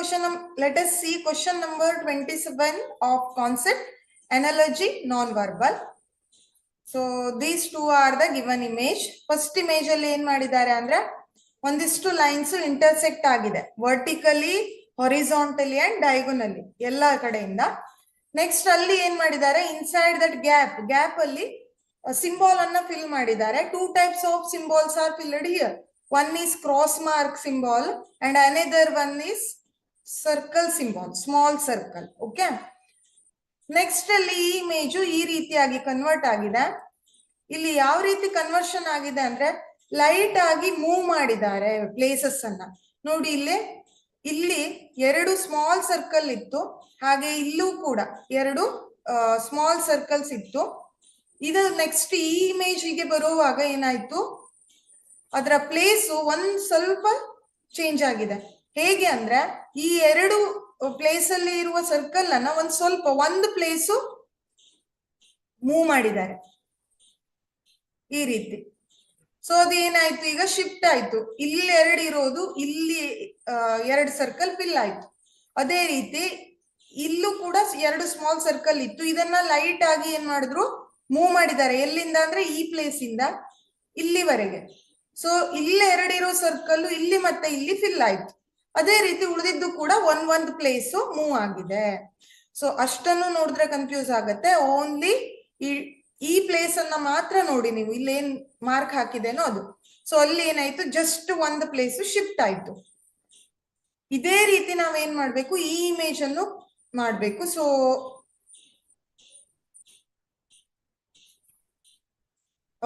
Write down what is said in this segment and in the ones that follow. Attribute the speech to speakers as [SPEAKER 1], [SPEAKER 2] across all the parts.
[SPEAKER 1] Let us see question number 27 of concept analogy non-verbal. So these two are the given image. First image alli ಏನು ಮಾಡಿದ್ದಾರೆ ಅಂದ್ರೆ ಒಂದಿಷ್ಟು lines intersect ಆಗಿದೆ vertically, horizontally and ಡಯಾಗೋನಲಿ ಎಲ್ಲಾ ಕಡೆಯಿಂದ. Next ಅಲ್ಲಿ ಏನ್ ಮಾಡಿದ್ದಾರೆ, ಇನ್ಸೈಡ್ ದಟ್ ಗ್ಯಾಪ್ ಅಲ್ಲಿ ಸಿಂಬಲ್ ಅನ್ನ ಫಿಲ್ ಮಾಡಿದ್ದಾರೆ. Two types of symbols R filled here. One is cross mark symbol and another one is circle symbol, small circle. Okay, next ಅಲ್ಲಿ ಈ ಇಮೇಜು ಈ ರೀತಿಯಾಗಿ ಕನ್ವರ್ಟ್ ಆಗಿದೆ. ಇಲ್ಲಿ ಯಾವ ರೀತಿ ಕನ್ವರ್ಷನ್ ಆಗಿದೆ ಅಂದ್ರೆ ಲೈಟ್ ಆಗಿ ಮೂವ್ ಮಾಡಿದ್ದಾರೆ ಪ್ಲೇಸಸ್ ಅನ್ನ. ನೋಡಿ ಇಲ್ಲಿ ಎರಡು ಸ್ಮಾಲ್ ಸರ್ಕಲ್ ಇತ್ತು, ಹಾಗೆ ಇಲ್ಲೂ ಕೂಡ ಎರಡು ಸ್ಮಾಲ್ ಸರ್ಕಲ್ಸ್ ಇತ್ತು. ಇದು ನೆಕ್ಸ್ಟ್ ಈ ಇಮೇಜ್ಗೆ ಬರುವಾಗ ಏನಾಯ್ತು, ಅದರ ಪ್ಲೇಸು ಒಂದ್ ಸ್ವಲ್ಪ ಚೇಂಜ್ ಆಗಿದೆ. ಹೇಗೆ ಅಂದ್ರೆ ಈ ಎರಡು ಪ್ಲೇಸ್ ಅಲ್ಲಿ ಇರುವ ಸರ್ಕಲ್ ಅನ್ನ ಒಂದು ಪ್ಲೇಸು ಮೂವ್ ಮಾಡಿದ್ದಾರೆ ಈ ರೀತಿ. ಸೊ ಅದು ಏನಾಯ್ತು, ಈಗ ಶಿಫ್ಟ್ ಆಯ್ತು. ಇಲ್ಲಿ ಎರಡು ಇರೋದು ಇಲ್ಲಿ ಎರಡು ಸರ್ಕಲ್ ಫಿಲ್ ಆಯ್ತು. ಅದೇ ರೀತಿ ಇಲ್ಲೂ ಕೂಡ ಎರಡು ಸ್ಮಾಲ್ ಸರ್ಕಲ್ ಇತ್ತು, ಇದನ್ನ ಲೈಟ್ ಆಗಿ ಏನ್ ಮಾಡಿದ್ರು, ಮೂವ್ ಮಾಡಿದ್ದಾರೆ. ಎಲ್ಲಿಂದ ಅಂದ್ರೆ ಈ ಪ್ಲೇಸ್ ಇಂದ ಇಲ್ಲಿವರೆಗೆ. ಸೊ ಇಲ್ಲಿ ಎರಡಿರೋ ಸರ್ಕಲ್ ಇಲ್ಲಿ ಮತ್ತೆ ಇಲ್ಲಿ ಫಿಲ್ ಆಯ್ತು. ಅದೇ ರೀತಿ ಉಳಿದಿದ್ದು ಕೂಡ ಒಂದ್ ಪ್ಲೇಸ್ ಮೂವ್ ಆಗಿದೆ. ಸೊ ಅಷ್ಟನ್ನು ನೋಡಿದ್ರೆ ಕನ್ಫ್ಯೂಸ್ ಆಗತ್ತೆ. ಓನ್ಲಿ ಈ ಪ್ಲೇಸ್ ಅನ್ನ ಮಾತ್ರ ನೋಡಿ ನೀವು, ಇಲ್ಲಿ ಏನ್ ಮಾರ್ಕ್ ಹಾಕಿದೇನೋ ಅದು. ಸೊ ಅಲ್ಲಿ ಏನಾಯ್ತು, ಜಸ್ಟ್ ಒಂದು ಪ್ಲೇಸ್ ಶಿಫ್ಟ್ ಆಯ್ತು. ಇದೇ ರೀತಿ ನಾವೇನ್ ಮಾಡ್ಬೇಕು, ಈ ಇಮೇಜ್ ಅನ್ನು ಮಾಡ್ಬೇಕು. ಸೊ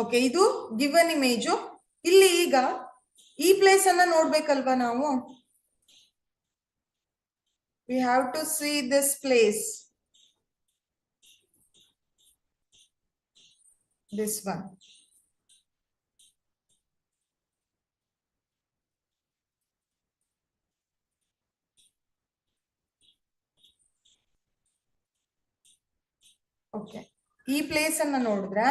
[SPEAKER 1] ಓಕೆ, ಇದು ಗಿವನ್ ಇಮೇಜು. ಇಲ್ಲಿ ಈಗ ಈ ಪ್ಲೇಸ್ ಅನ್ನ ನೋಡ್ಬೇಕಲ್ವಾ ನಾವು. We have to see this place. This one. Okay. ಈ ಪ್ಲೇಸ್ ಅನ್ನ ನೋಡಿದ್ರೆ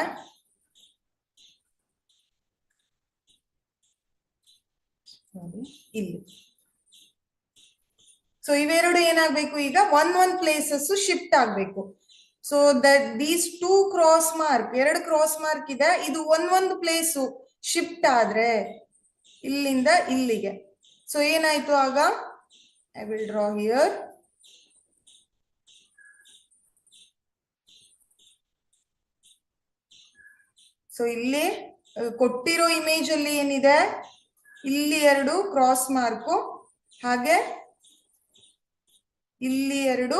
[SPEAKER 1] ಇಲ್ಲಿ. ಸೊ ಇವೆರಡು ಏನಾಗ್ಬೇಕು, ಈಗ ಒಂದ್ ಪ್ಲೇಸಸ್ ಶಿಫ್ಟ್ ಆಗ್ಬೇಕು. So that these two cross mark, ಎರಡು ಕ್ರಾಸ್ ಮಾರ್ಕ್ ಇದೆ, ಇದು ಒಂದ್ ಪ್ಲೇಸ್ ಶಿಫ್ಟ್ ಆದ್ರೆ ಇಲ್ಲಿಂದ ಇಲ್ಲಿಗೆ. ಸೊ ಏನಾಯ್ತು ಆಗ, I will draw here. So ಇಲ್ಲಿ ಕೊಟ್ಟಿರೋ ಇಮೇಜ್ ಅಲ್ಲಿ ಏನಿದೆ, ಇಲ್ಲಿ ಎರಡು ಕ್ರಾಸ್ ಮಾರ್ಕು, ಹಾಗೆ ಇಲ್ಲಿ ಎರಡು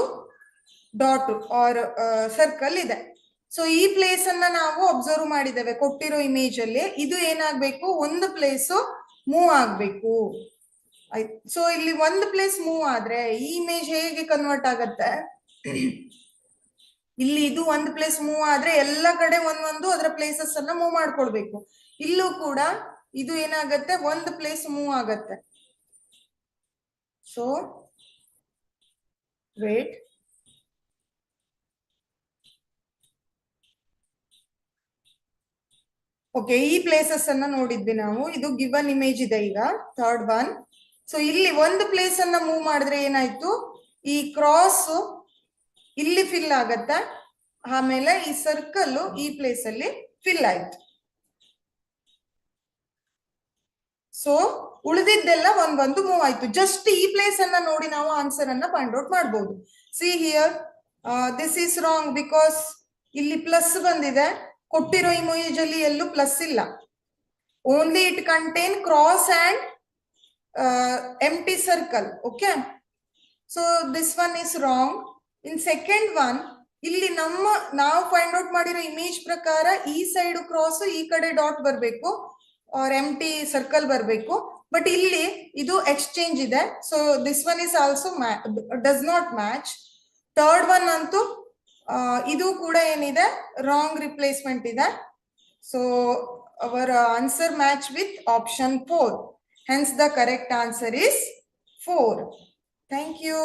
[SPEAKER 1] ಡಾಟ್ ಆರ್ ಸರ್ಕಲ್ ಇದೆ. ಸೊ ಈ ಪ್ಲೇಸ್ ಅನ್ನ ನಾವು ಅಬ್ಸರ್ವ್ ಮಾಡಿದ್ದೇವೆ ಕೊಟ್ಟಿರೋ ಇಮೇಜ್ ಅಲ್ಲಿ. ಇದು ಏನಾಗ್ಬೇಕು, ಒಂದು ಪ್ಲೇಸ್ ಮೂವ್ ಆಗ್ಬೇಕು. ಆಯ್ತು. ಸೊ ಇಲ್ಲಿ ಒಂದು ಪ್ಲೇಸ್ ಮೂವ್ ಆದ್ರೆ ಈ ಇಮೇಜ್ ಹೇಗೆ ಕನ್ವರ್ಟ್ ಆಗತ್ತೆ, ಇಲ್ಲಿ ಇದು ಒಂದು ಪ್ಲೇಸ್ ಮೂವ್ ಆದ್ರೆ ಎಲ್ಲ ಕಡೆ ಒಂದೊಂದು ಅದರ ಪ್ಲೇಸಸ್ ಅನ್ನ ಮೂವ್ ಮಾಡ್ಕೊಳ್ಬೇಕು. ಇಲ್ಲೂ ಕೂಡ ಇದು ಏನಾಗತ್ತೆ, ಒಂದು ಪ್ಲೇಸ್ ಮೂವ್ ಆಗತ್ತೆ. ಸೊ ವೇಟ್, ಓಕೆ, ಈ ಪ್ಲೇಸಸ್ ಅನ್ನ ನೋಡಿದ್ವಿ ನಾವು. ಇದು ಗಿವನ್ ಇಮೇಜ್ ಇದೆ ಈಗ, ಥರ್ಡ್ ಒನ್. ಸೊ ಇಲ್ಲಿ ಒಂದು ಪ್ಲೇಸ್ ಅನ್ನ ಮೂವ್ ಮಾಡಿದ್ರೆ ಏನಾಯ್ತು, ಈ ಕ್ರಾಸ್ ಇಲ್ಲಿ ಫಿಲ್ ಆಗತ್ತ, ಆಮೇಲೆ ಈ ಸರ್ಕಲ್ ಈ ಪ್ಲೇಸ್ ಅಲ್ಲಿ ಫಿಲ್ ಆಯ್ತು. ಸೊ ಉಳಿದಿದ್ದೆಲ್ಲ ಒಂದು ಮೂವ್ ಆಯ್ತು. ಜಸ್ಟ್ ಈ ಪ್ಲೇಸ್ ಅನ್ನ ನೋಡಿ ನಾವು ಆನ್ಸರ್ ಅನ್ನ ಫೈಂಡ್ ಔಟ್ ಮಾಡಬಹುದು. See here, this is wrong because ಇಲ್ಲಿ ಪ್ಲಸ್ ಬಂದಿದೆ. ಕೊಟ್ಟಿರೋ ಇಮೇಜ್ ಅಲ್ಲಿ ಎಲ್ಲೂ ಪ್ಲಸ್ ಇಲ್ಲ. Only it contain cross and empty circle. Okay, so this one is wrong. In second one, ಇಲ್ಲಿ ನಾವು ಫೈಂಡ್ ಔಟ್ ಮಾಡಿರೋ ಇಮೇಜ್ ಪ್ರಕಾರ ಈ ಸೈಡ್ ಕ್ರಾಸ್, ಈ ಕಡೆ ಡಾಟ್ ಬರ್ಬೇಕು, ಆರ್ ಎಂಪ್ಟಿ ಸರ್ಕಲ್ ಬರ್ಬೇಕು. ಬಟ್ ಇಲ್ಲಿ ಇದು ಎಕ್ಸ್ಚೇಂಜ್ ಇದೆ. So this one is also does not match. Third one ಅಂತೂ ಇದು ಕೂಡ ಏನಿದೆ, ರಾಂಗ್ ರಿಪ್ಲೇಸ್ಮೆಂಟ್ ಇದೆ. So our answer match with option 4. Hence the correct answer is 4. Thank you.